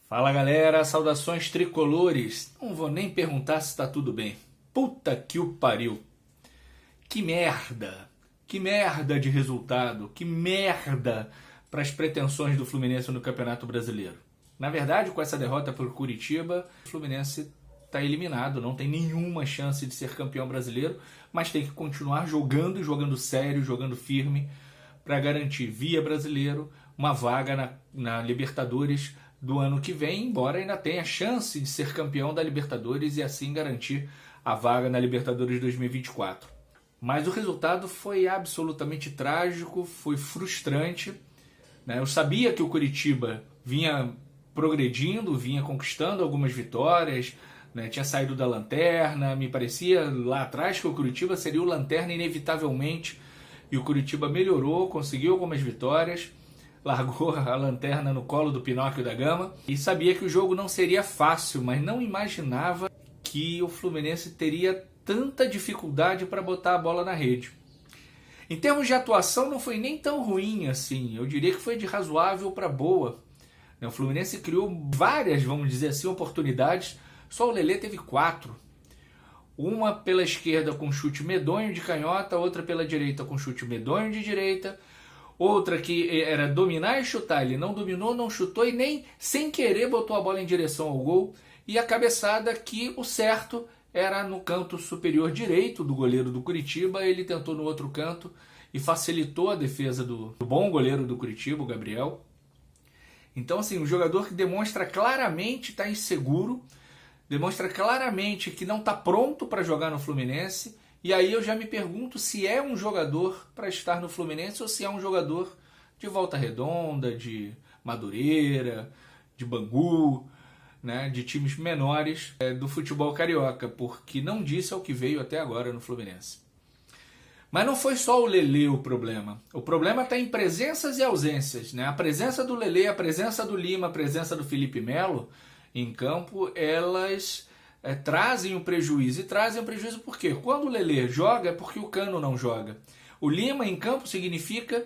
Fala galera, saudações tricolores. Não vou nem perguntar se tá tudo bem. Puta que o pariu. Que merda. Que merda de resultado. Que merda para as pretensões do Fluminense no Campeonato Brasileiro. Na verdade, com essa derrota por Curitiba, o Fluminense está eliminado, não tem nenhuma chance de ser campeão brasileiro, mas tem que continuar jogando sério, jogando firme, para garantir via brasileiro uma vaga na Libertadores do ano que vem, embora ainda tenha chance de ser campeão da Libertadores e assim garantir a vaga na Libertadores 2024. Mas o resultado foi absolutamente trágico, foi frustrante, né? Eu sabia que o Curitiba vinha progredindo, vinha conquistando algumas vitórias, né? Tinha saído da lanterna, me parecia lá atrás que o Curitiba seria o lanterna inevitavelmente, e o Curitiba melhorou, conseguiu algumas vitórias, largou a lanterna no colo do Pinóquio da Gama e sabia que o jogo não seria fácil, mas não imaginava que o Fluminense teria tanta dificuldade para botar a bola na rede. Em termos de atuação não foi nem tão ruim assim, eu diria que foi de razoável para boa. O Fluminense criou várias, vamos dizer assim, oportunidades, só o Lelê teve 4. Uma pela esquerda com chute medonho de canhota, outra pela direita com chute medonho de direita, outra que era dominar e chutar, ele não dominou, não chutou e nem sem querer botou a bola em direção ao gol, e a cabeçada que o certo era no canto superior direito do goleiro do Curitiba, ele tentou no outro canto e facilitou a defesa do bom goleiro do Curitiba, o Gabriel. Então assim, um jogador que demonstra claramente estar inseguro, demonstra claramente que não está pronto para jogar no Fluminense. E aí eu já me pergunto se é um jogador para estar no Fluminense ou se é um jogador de Volta Redonda, de Madureira, de Bangu, né, de times menores do futebol carioca, porque não disse ao que veio até agora no Fluminense. Mas não foi só o Lelê o problema. O problema está em presenças e ausências, né? A presença do Lelê, a presença do Lima, a presença do Felipe Melo em campo, elas trazem um prejuízo. E trazem um prejuízo por quê? Quando o Lelê joga é porque o Cano não joga. O Lima em campo significa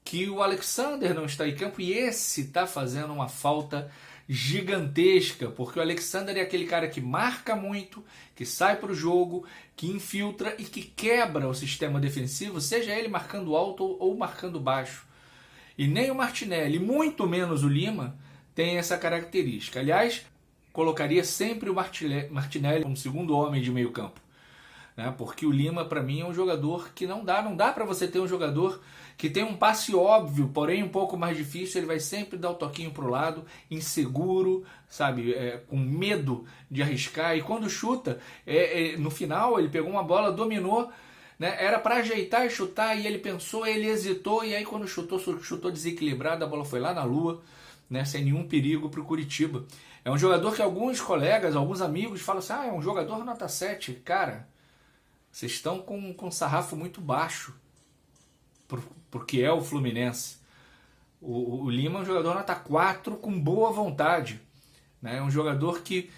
que o Alexander não está em campo e esse está fazendo uma falta gigantesca, porque o Alexander é aquele cara que marca muito, que sai para o jogo, que infiltra e que quebra o sistema defensivo, seja ele marcando alto ou marcando baixo. E nem o Martinelli, muito menos o Lima, tem essa característica. Aliás, colocaria sempre o Martinelli como segundo homem de meio campo, né? Porque o Lima, para mim, é um jogador que não dá para você ter um jogador que tem um passe óbvio, porém um pouco mais difícil, ele vai sempre dar o toquinho para o lado, inseguro, sabe, com medo de arriscar, e quando chuta, no final ele pegou uma bola, dominou, né? Era para ajeitar e chutar, e ele pensou, ele hesitou, e aí quando chutou desequilibrado, a bola foi lá na lua, né, sem nenhum perigo para o Curitiba. É um jogador que alguns colegas, alguns amigos falam assim, é um jogador nota 7. Cara, vocês estão com um sarrafo muito baixo porque é o Fluminense. O Lima é um jogador nota 4 com boa vontade, né? É um jogador que,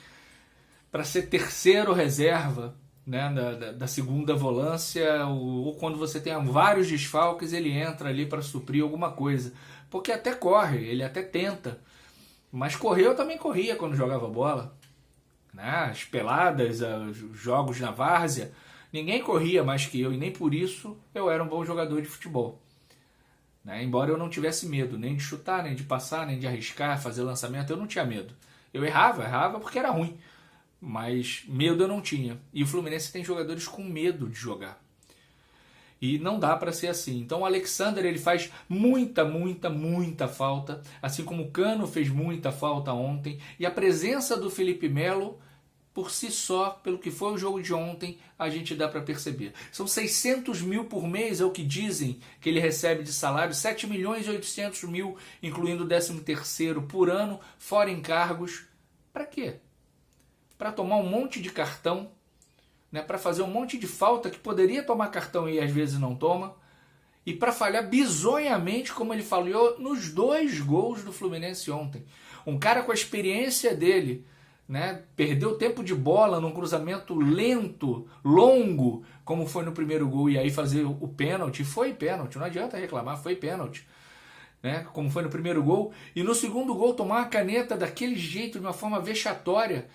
para ser terceiro reserva, né, da segunda volância, ou quando você tem vários desfalques, ele entra ali para suprir alguma coisa. Porque até corre, ele até tenta. Mas correr eu também corria quando jogava bola, né? As peladas, os jogos na várzea, ninguém corria mais que eu, e nem por isso eu era um bom jogador de futebol, né? Embora eu não tivesse medo nem de chutar, nem de passar, nem de arriscar, fazer lançamento, eu não tinha medo. Eu errava porque era ruim, mas medo eu não tinha. E o Fluminense tem jogadores com medo de jogar. E não dá para ser assim. Então o Alexander, ele faz muita falta, assim como o Cano fez muita falta ontem. E a presença do Felipe Melo, por si só, pelo que foi o jogo de ontem, a gente dá para perceber. São 600 mil por mês, é o que dizem que ele recebe de salário, 7 milhões e 800 mil, incluindo o 13º por ano, fora encargos. Para quê? Para tomar um monte de cartão, né, para fazer um monte de falta que poderia tomar cartão e às vezes não toma, e para falhar bizonhamente, como ele falhou nos 2 gols do Fluminense ontem. Um cara com a experiência dele, né, perdeu tempo de bola num cruzamento lento, longo, como foi no primeiro gol, e aí fazer o pênalti. Foi pênalti, não adianta reclamar, foi pênalti. né, como foi no primeiro gol, e no segundo gol tomar uma caneta daquele jeito, de uma forma vexatória,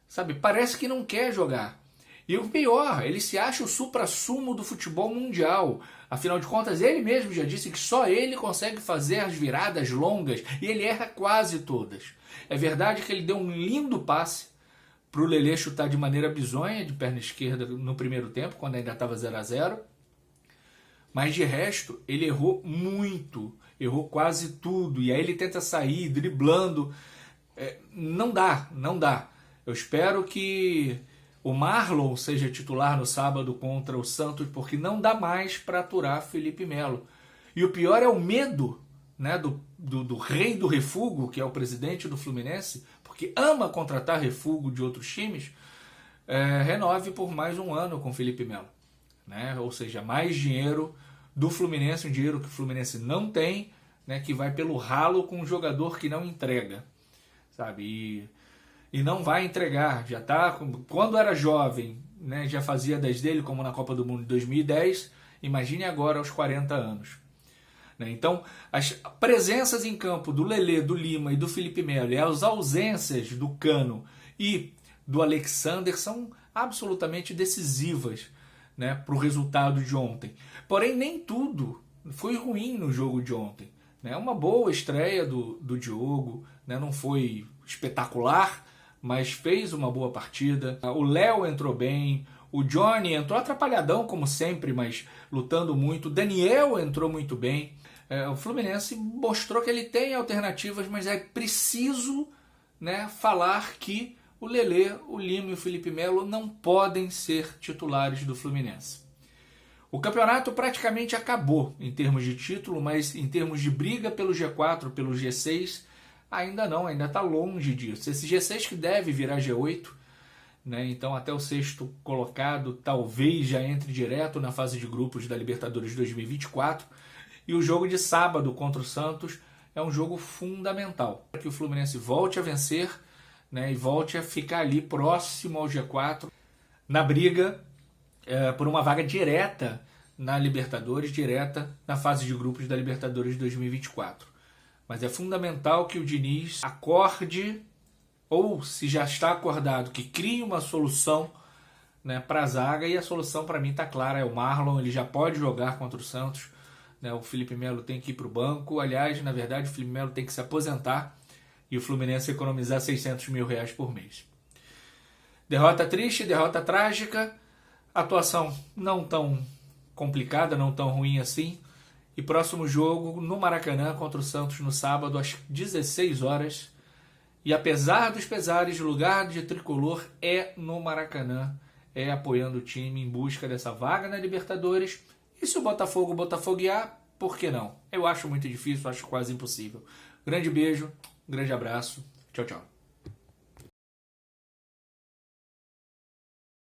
sabe? Parece que não quer jogar. E o pior, ele se acha o suprassumo do futebol mundial. Afinal de contas, ele mesmo já disse que só ele consegue fazer as viradas longas e ele erra quase todas. É verdade que ele deu um lindo passe para o Lelê chutar de maneira bizonha, de perna esquerda no primeiro tempo, quando ainda estava 0-0. Mas de resto, ele errou muito, errou quase tudo. E aí ele tenta sair driblando. Não dá, não dá. Eu espero que o Marlon seja titular no sábado contra o Santos, porque não dá mais para aturar Felipe Melo. E o pior é o medo, né, do rei do refúgio, que é o presidente do Fluminense, porque ama contratar refúgio de outros times, renove por mais um ano com Felipe Melo. Né? Ou seja, mais dinheiro do Fluminense, um dinheiro que o Fluminense não tem, né, que vai pelo ralo com um jogador que não entrega, sabe? E não vai entregar, já tá, quando era jovem, né, já fazia das dele, como na Copa do Mundo de 2010, imagine agora aos 40 anos. Né? Então, as presenças em campo do Lelê, do Lima e do Felipe Melo, e as ausências do Cano e do Alexander são absolutamente decisivas, né, para o resultado de ontem. Porém, nem tudo foi ruim no jogo de ontem. Né? Uma boa estreia do Diogo, né? Não foi espetacular, mas fez uma boa partida. O Léo entrou bem, o Johnny entrou atrapalhadão como sempre, mas lutando muito. O Daniel entrou muito bem. O Fluminense mostrou que ele tem alternativas, mas é preciso, né, falar que o Lelê, o Lima e o Felipe Melo não podem ser titulares do Fluminense. O campeonato praticamente acabou em termos de título, mas em termos de briga pelo G4, pelo G6, ainda não, ainda está longe disso. Esse G6 que deve virar G8, né? Então até o sexto colocado talvez já entre direto na fase de grupos da Libertadores 2024. E o jogo de sábado contra o Santos é um jogo fundamental para que o Fluminense volte a vencer, né, e volte a ficar ali próximo ao G4 na briga por uma vaga direta na Libertadores, direta na fase de grupos da Libertadores 2024. Mas é fundamental que o Diniz acorde, ou se já está acordado, que crie uma solução, né, para a zaga, e a solução para mim está clara, é o Marlon, ele já pode jogar contra o Santos, né, o Felipe Melo tem que ir para o banco, aliás, na verdade o Felipe Melo tem que se aposentar e o Fluminense economizar R$600 mil por mês. Derrota triste, derrota trágica, atuação não tão complicada, não tão ruim assim. E próximo jogo no Maracanã contra o Santos no sábado às 16 horas. E apesar dos pesares, o lugar de tricolor é no Maracanã, é apoiando o time em busca dessa vaga na Libertadores. E se o Botafogo botafoguear, por que não? Eu acho muito difícil, acho quase impossível. Grande beijo, grande abraço, tchau, tchau.